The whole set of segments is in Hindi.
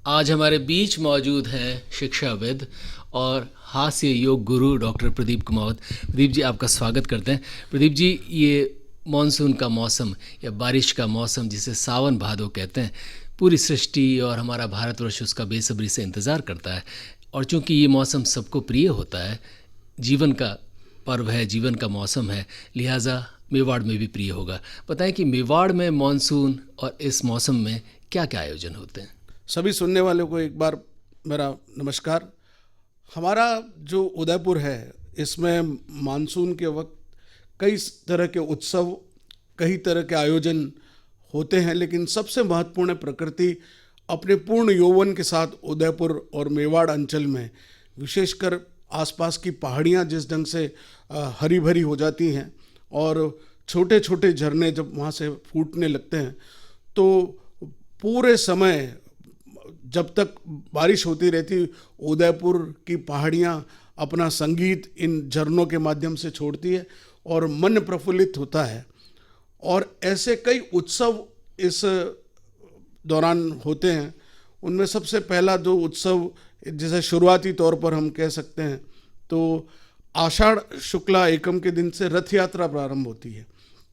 आज हमारे बीच मौजूद हैं शिक्षाविद और हास्य योग गुरु डॉक्टर प्रदीप कुमावत। प्रदीप जी, आपका स्वागत करते हैं। प्रदीप जी, ये मानसून का मौसम या बारिश का मौसम जिसे सावन भादो कहते हैं, पूरी सृष्टि और हमारा भारतवर्ष उसका बेसब्री से इंतज़ार करता है। और चूंकि ये मौसम सबको प्रिय होता है, जीवन का पर्व है, जीवन का मौसम है, लिहाजा मेवाड़ में भी प्रिय होगा। बताएं कि मेवाड़ में मानसून और इस मौसम में क्या क्या आयोजन होते हैं। सभी सुनने वालों को एक बार मेरा नमस्कार। हमारा जो उदयपुर है, इसमें मानसून के वक्त कई तरह के उत्सव, कई तरह के आयोजन होते हैं, लेकिन सबसे महत्वपूर्ण है प्रकृति अपने पूर्ण यौवन के साथ उदयपुर और मेवाड़ अंचल में, विशेषकर आसपास की पहाड़ियाँ जिस ढंग से हरी भरी हो जाती हैं और छोटे छोटे झरने जब वहाँ से फूटने लगते हैं, तो पूरे समय जब तक बारिश होती रहती, उदयपुर की पहाड़ियाँ अपना संगीत इन झरनों के माध्यम से छोड़ती है और मन प्रफुल्लित होता है। और ऐसे कई उत्सव इस दौरान होते हैं। उनमें सबसे पहला जो उत्सव, जैसे शुरुआती तौर पर हम कह सकते हैं, तो आषाढ़ शुक्ला एकम के दिन से रथ यात्रा प्रारंभ होती है।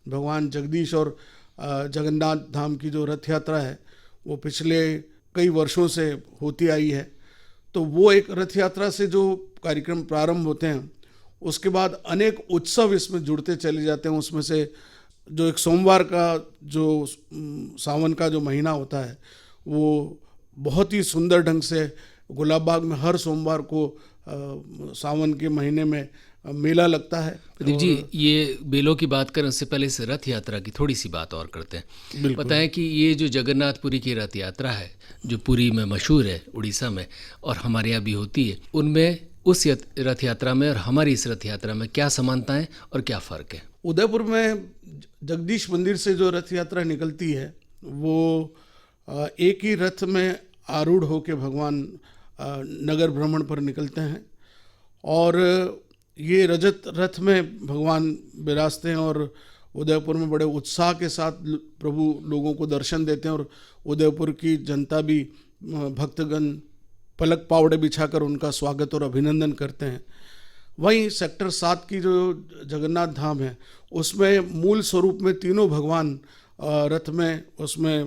भगवान जगदीश और जगन्नाथ धाम की जो रथ यात्रा है, वो पिछले कई वर्षों से होती आई है। तो वो एक रथ यात्रा से जो कार्यक्रम प्रारंभ होते हैं, उसके बाद अनेक उत्सव इसमें जुड़ते चले जाते हैं। उसमें से जो एक सोमवार का जो सावन का जो महीना होता है, वो बहुत ही सुंदर ढंग से गुलाब बाग में हर सोमवार को सावन के महीने में मेला लगता है। प्रदीप जी, ये बेलों की बात करें उससे पहले इस रथ यात्रा की थोड़ी सी बात और करते हैं। बताएं कि ये जो जगन्नाथपुरी की रथ यात्रा है, जो पुरी में मशहूर है, उड़ीसा में, और हमारे यहाँ भी होती है, उनमें उस रथ यात्रा में और हमारी इस रथ यात्रा में क्या समानताएं और क्या फ़र्क है। उदयपुर में जगदीश मंदिर से जो रथ यात्रा निकलती है, वो एक ही रथ में आरूढ़ होकर भगवान नगर भ्रमण पर निकलते हैं और ये रजत रथ में भगवान विराजते हैं और उदयपुर में बड़े उत्साह के साथ प्रभु लोगों को दर्शन देते हैं। और उदयपुर की जनता भी, भक्तगण पलक पावड़े बिछाकर उनका स्वागत और अभिनंदन करते हैं। वहीं सेक्टर 7 की जो जगन्नाथ धाम है, उसमें मूल स्वरूप में तीनों भगवान रथ में, उसमें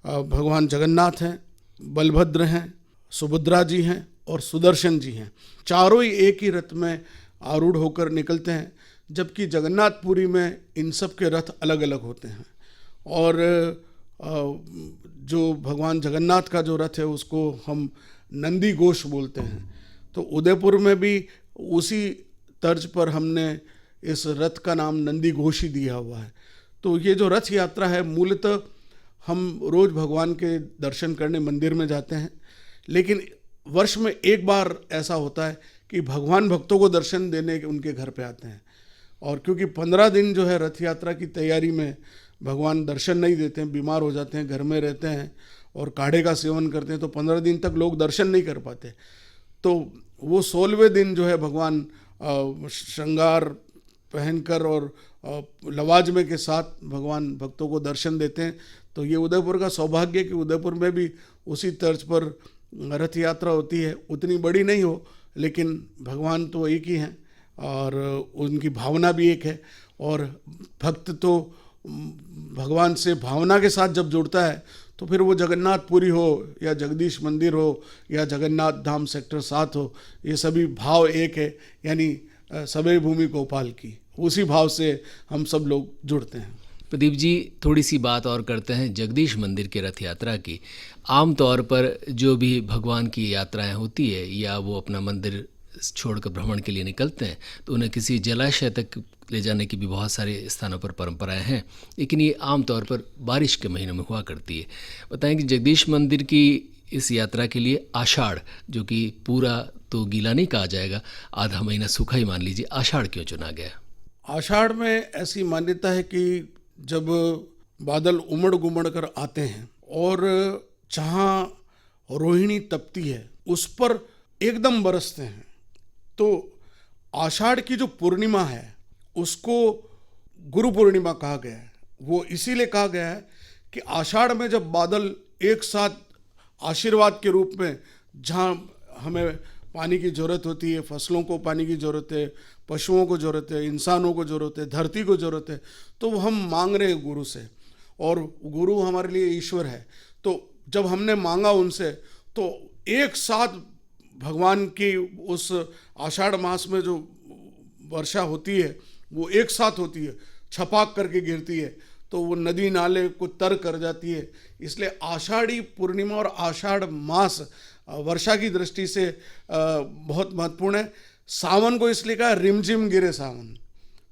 भगवान जगन्नाथ हैं, बलभद्र हैं, सुभद्रा जी हैं और सुदर्शन जी हैं। चारों ही एक ही रथ में आरूढ़ होकर निकलते हैं, जबकि जगन्नाथपुरी में इन सब के रथ अलग अलग होते हैं। और जो भगवान जगन्नाथ का जो रथ है, उसको हम नंदी घोष बोलते हैं। तो उदयपुर में भी उसी तर्ज पर हमने इस रथ का नाम नंदी घोष ही दिया हुआ है। तो ये जो रथ यात्रा है, मूलतः हम रोज़ भगवान के दर्शन करने मंदिर में जाते हैं, लेकिन वर्ष में एक बार ऐसा होता है कि भगवान भक्तों को दर्शन देने उनके घर पे आते हैं। और क्योंकि 15 दिन जो है रथ यात्रा की तैयारी में भगवान दर्शन नहीं देते हैं, बीमार हो जाते हैं, घर में रहते हैं और काढ़े का सेवन करते हैं, तो 15 दिन तक लोग दर्शन नहीं कर पाते। तो वो 16वें दिन जो है भगवान श्रृंगार पहनकर और लवाजमे के साथ भगवान भक्तों को दर्शन देते हैं। तो ये उदयपुर का सौभाग्य है कि उदयपुर में भी उसी तर्ज पर रथ यात्रा होती है। उतनी बड़ी नहीं हो, लेकिन भगवान तो एक ही हैं और उनकी भावना भी एक है। और भक्त तो भगवान से भावना के साथ जब जुड़ता है, तो फिर वो जगन्नाथपुरी हो या जगदीश मंदिर हो या जगन्नाथ धाम सेक्टर 7 हो, ये सभी भाव एक है। यानी सबे भूमि गोपाल की, उसी भाव से हम सब लोग जुड़ते हैं। प्रदीप जी, थोड़ी सी बात और करते हैं जगदीश मंदिर के रथ यात्रा की। आम तौर पर जो भी भगवान की यात्राएं होती है, या वो अपना मंदिर छोड़कर भ्रमण के लिए निकलते हैं, तो उन्हें किसी जलाशय तक ले जाने की भी बहुत सारे स्थानों पर परंपराएं हैं, लेकिन ये आम तौर पर बारिश के महीनों में हुआ करती है। बताएं कि जगदीश मंदिर की इस यात्रा के लिए आषाढ़, जो कि पूरा तो गीला नहीं कहा जाएगा, आधा महीना सूखा ही मान लीजिए, आषाढ़ क्यों चुना गया? आषाढ़ में ऐसी मान्यता है कि जब बादल उमड़ गुमड़ कर आते हैं और जहाँ रोहिणी तपती है, उस पर एकदम बरसते हैं, तो आषाढ़ की जो पूर्णिमा है उसको गुरु पूर्णिमा कहा गया है। वो इसीलिए कहा गया है कि आषाढ़ में जब बादल एक साथ आशीर्वाद के रूप में, जहाँ हमें पानी की ज़रूरत होती है, फसलों को पानी की ज़रूरत है, पशुओं को ज़रूरत है, इंसानों को ज़रूरत है, धरती को ज़रूरत है, तो वो हम मांग रहे हैं गुरु से, और गुरु हमारे लिए ईश्वर है। तो जब हमने मांगा उनसे, तो एक साथ भगवान की उस आषाढ़ मास में जो वर्षा होती है वो एक साथ होती है, छपाक करके गिरती है, तो वो नदी नाले को तर कर जाती है। इसलिए आषाढ़ी पूर्णिमा और आषाढ़ मास वर्षा की दृष्टि से बहुत महत्वपूर्ण है। सावन को इसलिए कहा रिमझिम गिरे सावन।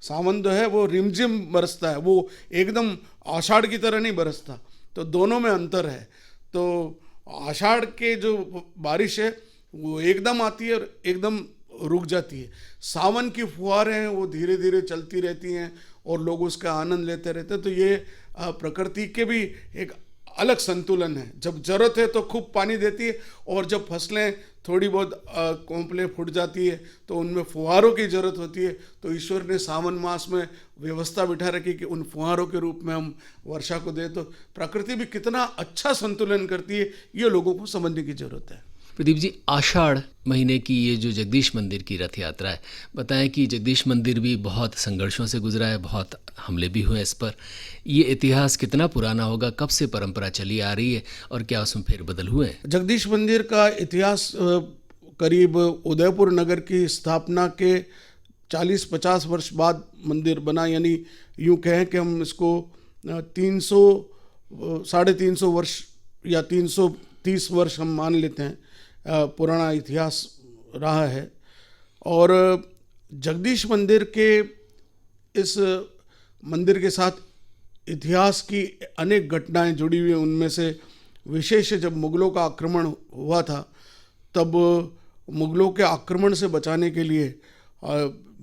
सावन जो है वो रिमझिम बरसता है, वो एकदम आषाढ़ की तरह नहीं बरसता, तो दोनों में अंतर है। तो आषाढ़ के जो बारिश है वो एकदम आती है और एकदम रुक जाती है। सावन की फुहारें हैं वो धीरे धीरे चलती रहती हैं और लोग उसका आनंद लेते रहते हैं। तो ये प्रकृति के भी एक अलग संतुलन है। जब जरूरत है तो खूब पानी देती है, और जब फसलें थोड़ी बहुत कोंपले फूट जाती है तो उनमें फुहारों की जरूरत होती है। तो ईश्वर ने सावन मास में व्यवस्था बिठा रखी कि उन फुहारों के रूप में हम वर्षा को दें। तो प्रकृति भी कितना अच्छा संतुलन करती है, ये लोगों को समझने की जरूरत है। प्रदीप जी, आषाढ़ महीने की ये जो जगदीश मंदिर की रथ यात्रा है, बताएं कि जगदीश मंदिर भी बहुत संघर्षों से गुजरा है, बहुत हमले भी हुए इस पर। ये इतिहास कितना पुराना होगा, कब से परंपरा चली आ रही है और क्या उसमें फेरबदल हुए हैं? जगदीश मंदिर का इतिहास करीब उदयपुर नगर की स्थापना के 40-50 वर्ष बाद मंदिर बना, यानी यूँ कहें कि हम इसको 300-350 वर्ष या 330 वर्ष हम मान लेते हैं पुराना इतिहास रहा है। और जगदीश मंदिर के इस मंदिर के साथ इतिहास की अनेक घटनाएं जुड़ी हुई हैं। उनमें से विशेष जब मुग़लों का आक्रमण हुआ था, तब मुग़लों के आक्रमण से बचाने के लिए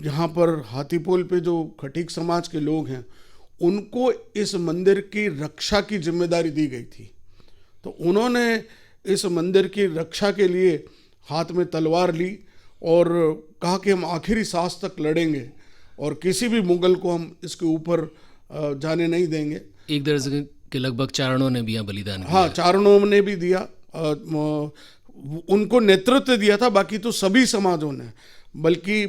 यहाँ पर हाथीपोल पे जो खटीक समाज के लोग हैं उनको इस मंदिर की रक्षा की जिम्मेदारी दी गई थी। तो उन्होंने इस मंदिर की रक्षा के लिए हाथ में तलवार ली और कहा कि हम आखिरी सांस तक लड़ेंगे और किसी भी मुग़ल को हम इसके ऊपर जाने नहीं देंगे। एक दर्जन के लगभग चारणों ने भी यहाँ बलिदान किया। हाँ, चारणों ने भी दिया, उनको नेतृत्व दिया था, बाकी तो सभी समाजों ने, बल्कि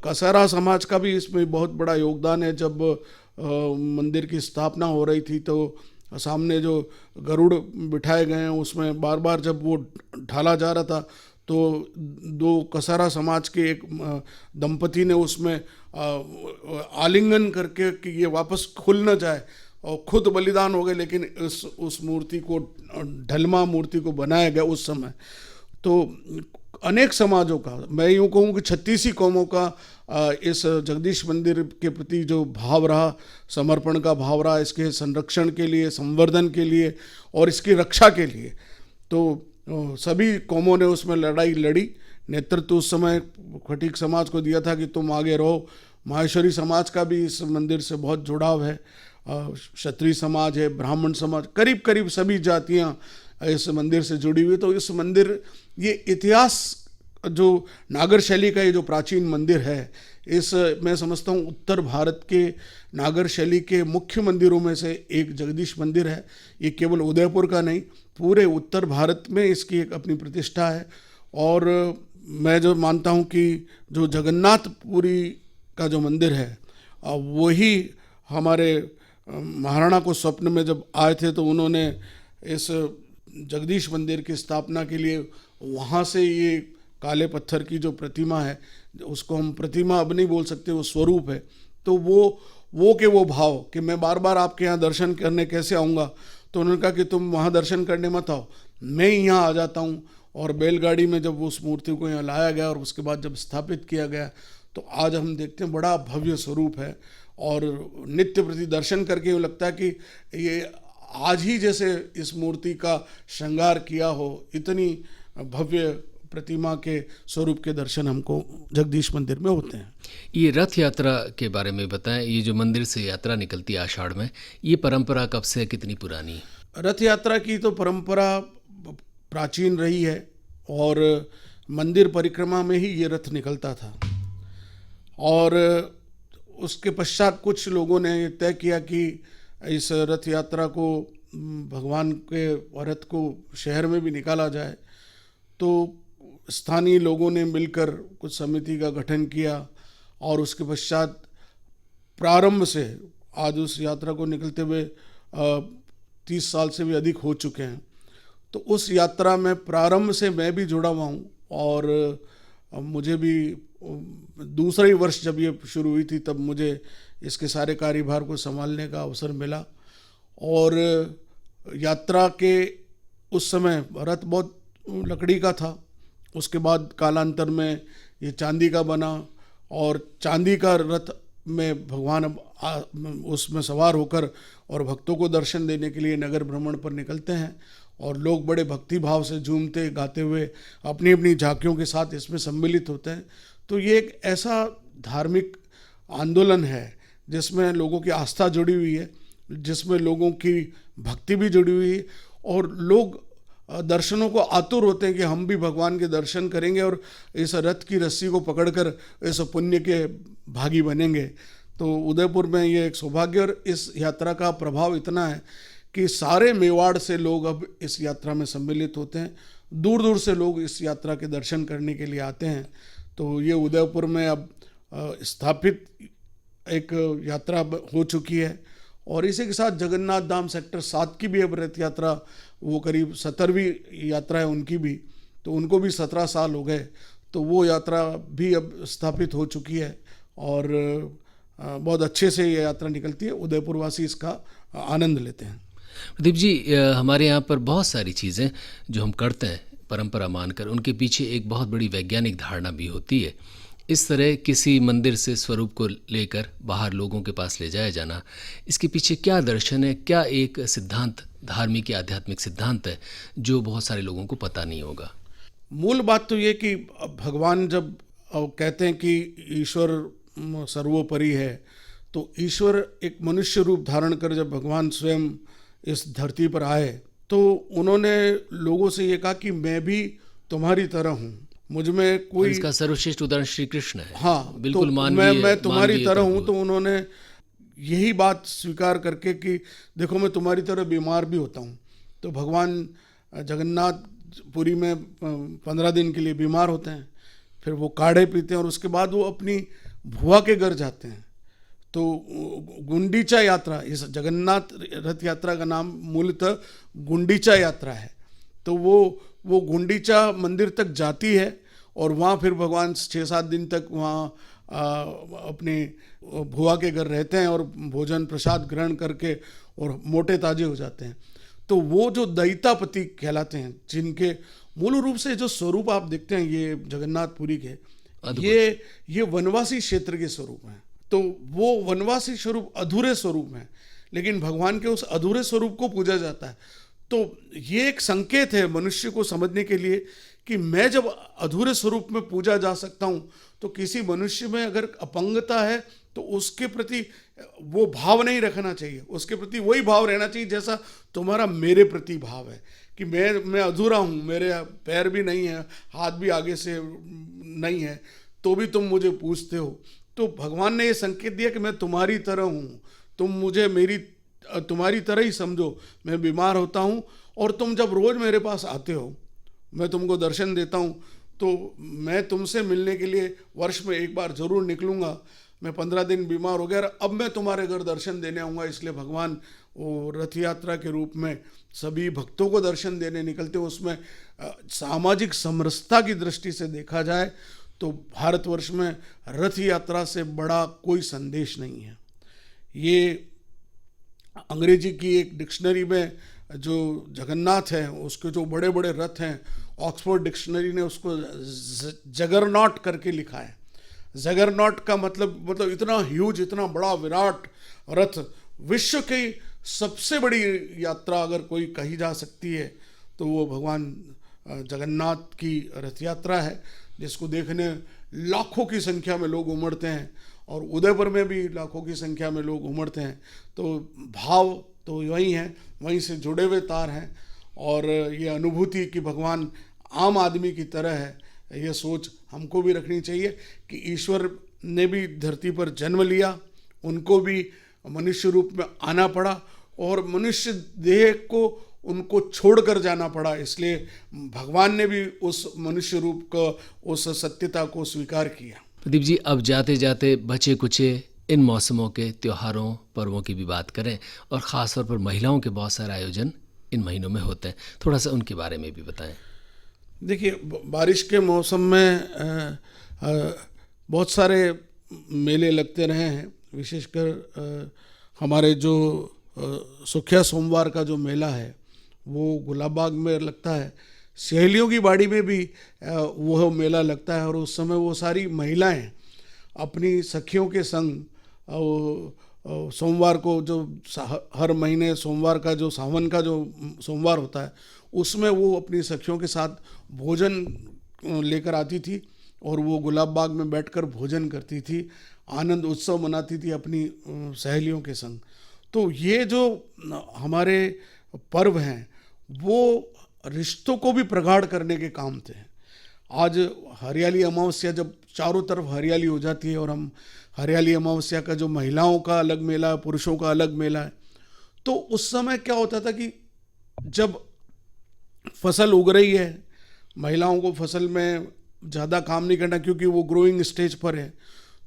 कसारा समाज का भी इसमें बहुत बड़ा योगदान है। जब मंदिर की स्थापना हो रही थी तो सामने जो गरुड़ बिठाए गए हैं उसमें बार बार जब वो ढाला जा रहा था तो दो कसारा समाज के एक दंपति ने उसमें आलिंगन करके कि ये वापस खुल न जाए, और खुद बलिदान हो गए। लेकिन उस मूर्ति को, ढलमा मूर्ति को बनाया गया उस समय। तो अनेक समाजों का, मैं यूँ कहूँ कि 36 कौमों का इस जगदीश मंदिर के प्रति जो भाव रहा, समर्पण का भाव रहा, इसके संरक्षण के लिए, संवर्धन के लिए और इसकी रक्षा के लिए। तो सभी कौमों ने उसमें लड़ाई लड़ी। नेतृत्व उस समय खटीक समाज को दिया था कि तुम आगे रहो। माहेश्वरी समाज का भी इस मंदिर से बहुत जुड़ाव है, क्षत्रिय समाज है, ब्राह्मण समाज, करीब करीब सभी जातियाँ इस मंदिर से जुड़ी हुई। तो इस मंदिर, ये इतिहास जो नागर शैली का ये जो प्राचीन मंदिर है, इस मैं समझता हूँ उत्तर भारत के नागर शैली के मुख्य मंदिरों में से एक जगदीश मंदिर है। ये केवल उदयपुर का नहीं, पूरे उत्तर भारत में इसकी एक अपनी प्रतिष्ठा है। और मैं जो मानता हूँ कि जो जगन्नाथपुरी का जो मंदिर है, वही हमारे महाराणा को स्वप्न में जब आए थे तो उन्होंने इस जगदीश मंदिर की स्थापना के लिए वहाँ से ये काले पत्थर की जो प्रतिमा है, उसको हम प्रतिमा अब नहीं बोल सकते, वो स्वरूप है। तो वो भाव कि मैं बार बार आपके यहाँ दर्शन करने कैसे आऊँगा, तो उन्होंने कहा कि तुम वहाँ दर्शन करने मत आओ, मैं यहाँ आ जाता हूँ। और बैलगाड़ी में जब उस मूर्ति को यहाँ लाया गया और उसके बाद जब स्थापित किया गया, तो आज हम देखते हैं बड़ा भव्य स्वरूप है। और नित्य प्रति दर्शन करके यूँ लगता है कि ये आज ही जैसे इस मूर्ति का श्रृंगार किया हो, इतनी भव्य प्रतिमा के स्वरूप के दर्शन हमको जगदीश मंदिर में होते हैं। ये रथ यात्रा के बारे में बताएं, ये जो मंदिर से यात्रा निकलती है आषाढ़ में, ये परंपरा कब से कितनी पुरानी है? रथ यात्रा की तो परंपरा प्राचीन रही है और मंदिर परिक्रमा में ही ये रथ निकलता था। और उसके पश्चात कुछ लोगों ने तय किया कि इस रथ यात्रा को भगवान के रथ को शहर में भी निकाला जाए, तो स्थानीय लोगों ने मिलकर कुछ समिति का गठन किया और उसके पश्चात प्रारंभ से आज उस यात्रा को निकलते हुए 30 साल से भी अधिक हो चुके हैं। तो उस यात्रा में प्रारंभ से मैं भी जुड़ा हुआ हूँ और मुझे भी दूसरा ही वर्ष जब ये शुरू हुई थी तब मुझे इसके सारे कार्यभार को संभालने का अवसर मिला। और यात्रा के उस समय रथ बहुत लकड़ी का था, उसके बाद कालांतर में ये चांदी का बना और चांदी का रथ में भगवान उसमें सवार होकर और भक्तों को दर्शन देने के लिए नगर भ्रमण पर निकलते हैं और लोग बड़े भक्ति भाव से झूमते गाते हुए अपनी अपनी झांकियों के साथ इसमें सम्मिलित होते हैं। तो ये एक ऐसा धार्मिक आंदोलन है जिसमें लोगों की आस्था जुड़ी हुई है, जिसमें लोगों की भक्ति भी जुड़ी हुई है और लोग दर्शनों को आतुर होते हैं कि हम भी भगवान के दर्शन करेंगे और इस रथ की रस्सी को पकड़कर इस पुण्य के भागी बनेंगे। तो उदयपुर में ये एक सौभाग्य और इस यात्रा का प्रभाव इतना है कि सारे मेवाड़ से लोग अब इस यात्रा में सम्मिलित होते हैं, दूर दूर से लोग इस यात्रा के दर्शन करने के लिए आते हैं। तो ये उदयपुर में अब स्थापित एक यात्रा हो चुकी है और इसी के साथ जगन्नाथ धाम सेक्टर 7 की भी अब रथ यात्रा, वो करीब 17वीं यात्रा है उनकी भी, तो उनको भी 17 साल हो गए। तो वो यात्रा भी अब स्थापित हो चुकी है और बहुत अच्छे से ये यात्रा निकलती है। उदयपुर वासी इसका आनंद लेते हैं। प्रदीप जी, हमारे यहाँ पर बहुत सारी चीज़ें जो हम करते हैं परंपरा मानकर, उनके पीछे एक बहुत बड़ी वैज्ञानिक धारणा भी होती है। इस तरह किसी मंदिर से स्वरूप को लेकर बाहर लोगों के पास ले जाया जाना, इसके पीछे क्या दर्शन है, क्या एक सिद्धांत, धार्मिक या आध्यात्मिक सिद्धांत है जो बहुत सारे लोगों को पता नहीं होगा? मूल बात तो ये कि भगवान जब कहते हैं कि ईश्वर सर्वोपरि है, तो ईश्वर एक मनुष्य रूप धारण कर जब भगवान स्वयं इस धरती पर आए तो उन्होंने लोगों से ये कहा कि मैं भी तुम्हारी तरह हूँ, मुझ में कोई, इसका सर्वश्रेष्ठ उदाहरण श्री कृष्ण है। हाँ, बिल्कुल तो मानवीय, मैं तुम्हारी तरह हूँ। तो उन्होंने यही बात स्वीकार करके कि देखो मैं तुम्हारी तरह बीमार भी होता हूँ। तो भगवान जगन्नाथपुरी में 15 दिन के लिए बीमार होते हैं, फिर वो काढ़े पीते हैं और उसके बाद वो अपनी भुआ के घर जाते हैं। तो गुंडीचा यात्रा, इस जगन्नाथ रथ यात्रा का नाम मूलतः गुंडीचा यात्रा है। तो वो गुंडीचा मंदिर तक जाती है और वहाँ फिर भगवान 6-7 दिन तक वहाँ अपने भुआ के घर रहते हैं और भोजन प्रसाद ग्रहण करके और मोटे ताजे हो जाते हैं। तो वो जो दैतापति कहलाते हैं, जिनके मूल रूप से जो स्वरूप आप देखते हैं ये जगन्नाथपुरी के, ये वनवासी क्षेत्र के स्वरूप हैं। तो वो वनवासी स्वरूप अधूरे स्वरूप हैं, लेकिन भगवान के उस अधूरे स्वरूप को पूजा जाता है। तो ये एक संकेत है मनुष्य को समझने के लिए कि मैं जब अधूरे स्वरूप में पूजा जा सकता हूँ, तो किसी मनुष्य में अगर अपंगता है तो उसके प्रति वो भाव नहीं रखना चाहिए, उसके प्रति वही भाव रहना चाहिए जैसा तुम्हारा मेरे प्रति भाव है कि मैं अधूरा हूँ, मेरे पैर भी नहीं है, हाथ भी आगे से नहीं है, तो भी तुम मुझे पूछते हो। तो भगवान ने ये संकेत दिया कि मैं तुम्हारी तरह हूँ, तुम मुझे तुम्हारी तरह ही समझो। मैं बीमार होता हूँ और तुम जब रोज़ मेरे पास आते हो, मैं तुमको दर्शन देता हूँ, तो मैं तुमसे मिलने के लिए वर्ष में एक बार ज़रूर निकलूँगा। मैं 15 दिन बीमार हो गया, अब मैं तुम्हारे घर दर्शन देने आऊँगा। इसलिए भगवान वो रथ यात्रा के रूप में सभी भक्तों को दर्शन देने निकलते हैं। उसमें सामाजिक समरसता की दृष्टि से देखा जाए तो भारतवर्ष में रथ यात्रा से बड़ा कोई संदेश नहीं है। ये अंग्रेजी की एक डिक्शनरी में जो जगन्नाथ है, उसके जो बड़े बड़े रथ हैं, ऑक्सफोर्ड डिक्शनरी ने उसको जगरनॉट करके लिखा है। जगरनॉट का मतलब इतना ह्यूज, इतना बड़ा विराट रथ, विश्व की सबसे बड़ी यात्रा अगर कोई कही जा सकती है तो वो भगवान जगन्नाथ की रथ यात्रा है, जिसको देखने लाखों की संख्या में लोग उमड़ते हैं और उदयपुर में भी लाखों की संख्या में लोग उमड़ते हैं। तो भाव तो वही हैं, वहीं से जुड़े हुए तार हैं और ये अनुभूति कि भगवान आम आदमी की तरह है, ये सोच हमको भी रखनी चाहिए कि ईश्वर ने भी धरती पर जन्म लिया, उनको भी मनुष्य रूप में आना पड़ा और मनुष्य देह को उनको छोड़कर जाना पड़ा, इसलिए भगवान ने भी उस मनुष्य रूप का उस सत्यता को स्वीकार किया। प्रदीप जी, अब जाते जाते बचे कुचे इन मौसमों के त्योहारों पर्वों की भी बात करें, और ख़ास तौर पर महिलाओं के बहुत सारे आयोजन इन महीनों में होते हैं, थोड़ा सा उनके बारे में भी बताएं। देखिए, बारिश के मौसम में बहुत सारे मेले लगते रहे हैं। विशेषकर हमारे जो सुखिया सोमवार का जो मेला है वो गुलाब बाग में लगता है। सहेलियों की बाड़ी में भी वह मेला लगता है, और उस समय वो सारी महिलाएं अपनी सखियों के संग सोमवार को, जो हर महीने सोमवार का जो सावन का जो सोमवार होता है, उसमें वो अपनी सखियों के साथ भोजन लेकर आती थी और वो गुलाब बाग में बैठकर भोजन करती थी, आनंद उत्सव मनाती थी अपनी सहेलियों के संग। तो ये जो हमारे पर्व हैं वो रिश्तों को भी प्रगाढ़ करने के काम थे। आज हरियाली अमावस्या, जब चारों तरफ हरियाली हो जाती है, और हम हरियाली अमावस्या का जो महिलाओं का अलग मेला है, पुरुषों का अलग मेला है, तो उस समय क्या होता था कि जब फसल उग रही है, महिलाओं को फसल में ज़्यादा काम नहीं करना क्योंकि वो ग्रोइंग स्टेज पर है,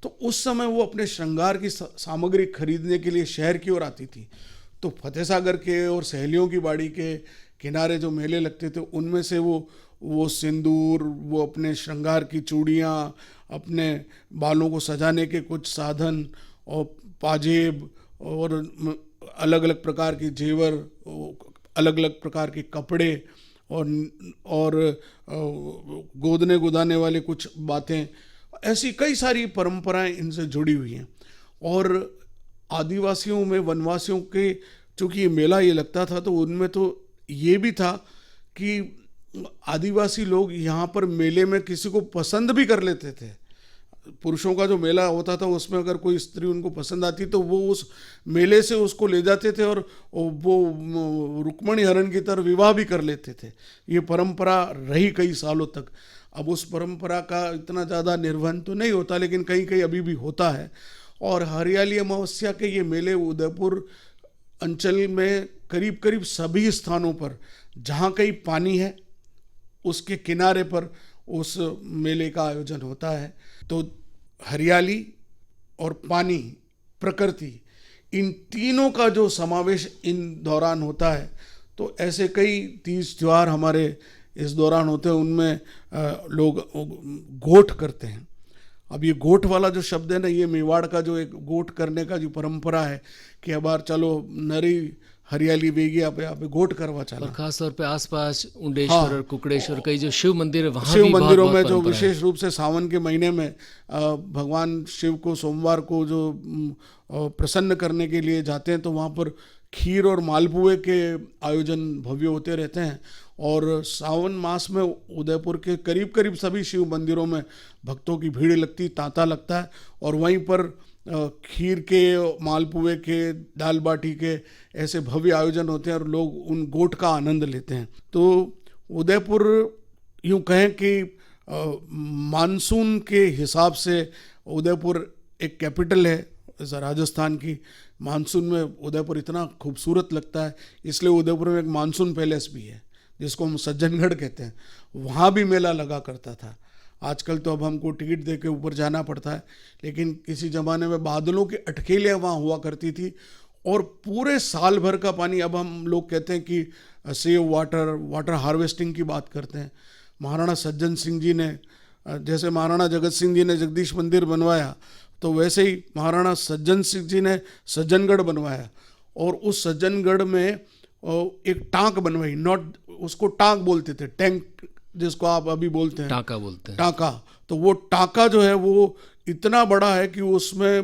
तो उस समय वो अपने श्रृंगार की सामग्री खरीदने के लिए शहर की ओर आती थी। तो फतेह सागर के और सहेलियों की बाड़ी के किनारे जो मेले लगते थे, उनमें से वो सिंदूर, वो अपने श्रृंगार की चूड़ियाँ, अपने बालों को सजाने के कुछ साधन और पाजेब और अलग अलग प्रकार के जेवर, अलग अलग प्रकार के कपड़े और गोदने गुदाने वाले कुछ बातें, ऐसी कई सारी परंपराएं इनसे जुड़ी हुई हैं। और आदिवासियों में, वनवासियों के, चूँकि ये मेला ये लगता था, तो उनमें तो ये भी था कि आदिवासी लोग यहाँ पर मेले में किसी को पसंद भी कर लेते थे। पुरुषों का जो मेला होता था उसमें अगर कोई स्त्री उनको पसंद आती तो वो उस मेले से उसको ले जाते थे और वो रुक्मणी हरण की तरह विवाह भी कर लेते थे। ये परंपरा रही कई सालों तक। अब उस परंपरा का इतना ज़्यादा निर्वहन तो नहीं होता, लेकिन कहीं कहीं अभी भी होता है। और हरियाली अमावस्या के ये मेले उदयपुर अंचल में करीब करीब सभी स्थानों पर जहाँ कहीं पानी है उसके किनारे पर उस मेले का आयोजन होता है। तो हरियाली और पानी, प्रकृति, इन तीनों का जो समावेश इन दौरान होता है, तो ऐसे कई तीज त्यौहार हमारे इस दौरान होते हैं। उनमें लोग गोठ करते हैं। अब ये गोठ वाला जो शब्द है ना, ये मेवाड़ का जो एक गोठ करने का जो परंपरा है कि अब बार चलो नरी हरियाली वेगी आप यहाँ पे गोठ करवा चला। और खास तौर पे आसपास उंडेश्वर और कुकड़ेश्वर, कई जो शिव मंदिर है वहाँ शिव भी मंदिरों में जो परंपरा है। विशेष रूप से सावन के महीने में भगवान शिव को सोमवार को जो प्रसन्न करने के लिए जाते हैं, तो वहाँ पर खीर और मालपुए के आयोजन भव्य होते रहते हैं। और सावन मास में उदयपुर के करीब करीब सभी शिव मंदिरों में भक्तों की भीड़ लगती, तांता लगता है, और वहीं पर खीर के, मालपुए के, दाल बाटी के ऐसे भव्य आयोजन होते हैं और लोग उन गोठ का आनंद लेते हैं। तो उदयपुर यूँ कहें कि मानसून के हिसाब से उदयपुर एक कैपिटल है राजस्थान की। मानसून में उदयपुर इतना खूबसूरत लगता है, इसलिए उदयपुर में एक मानसून पैलेस भी है जिसको हम सज्जनगढ़ कहते हैं। वहाँ भी मेला लगा करता था। आजकल तो अब हमको टिकट दे के ऊपर जाना पड़ता है, लेकिन किसी ज़माने में बादलों की अटकेलियाँ वहाँ हुआ करती थी और पूरे साल भर का पानी। अब हम लोग कहते हैं कि सेव वाटर, वाटर हार्वेस्टिंग की बात करते हैं। महाराणा सज्जन सिंह जी ने, जैसे महाराणा जगत सिंह जी ने जगदीश मंदिर बनवाया, तो वैसे ही महाराणा सज्जन सिंह जी ने सज्जनगढ़ बनवाया। और उस सज्जनगढ़ में एक टाँक बनवाई, नॉट उसको टाँक बोलते थे, टैंक जिसको आप अभी बोलते हैं, टाँका बोलते हैं। टाँका। तो वो टाँका जो है वो इतना बड़ा है कि उसमें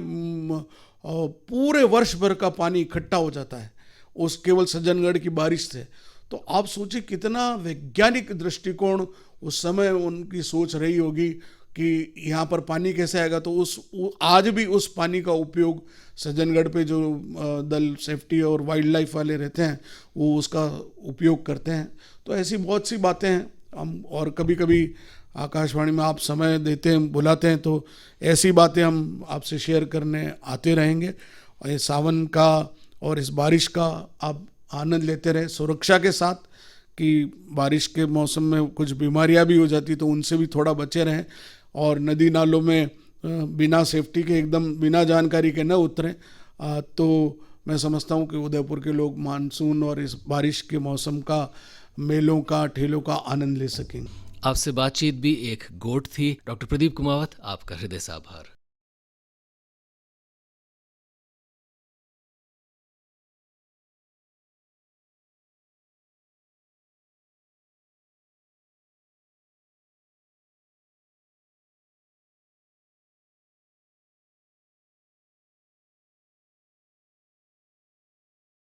पूरे वर्ष भर का पानी इकट्ठा हो जाता है उस केवल सज्जनगढ़ की बारिश से। तो आप सोचिए कितना वैज्ञानिक दृष्टिकोण उस समय उनकी सोच रही होगी कि यहाँ पर पानी कैसे आएगा। तो आज भी उस पानी का उपयोग सज्जनगढ़ पे जो दल सेफ्टी और वाइल्ड लाइफ वाले रहते हैं वो उसका उपयोग करते हैं। तो ऐसी बहुत सी बातें हैं हम, और कभी कभी आकाशवाणी में आप समय देते हैं, बुलाते हैं, तो ऐसी बातें हम आपसे शेयर करने आते रहेंगे। और ये सावन का और इस बारिश का आप आनंद लेते रहें सुरक्षा के साथ, कि बारिश के मौसम में कुछ बीमारियां भी हो जाती तो उनसे भी थोड़ा बचे रहें, और नदी नालों में बिना सेफ्टी के, एकदम बिना जानकारी के न उतरें। तो मैं समझता हूँ कि उदयपुर के लोग मानसून और इस बारिश के मौसम का, मेलों का, ठेलों का आनंद ले सकेंगे। आपसे बातचीत भी एक गोट थी। डॉक्टर प्रदीप कुमावत, आपका हृदय से आभार।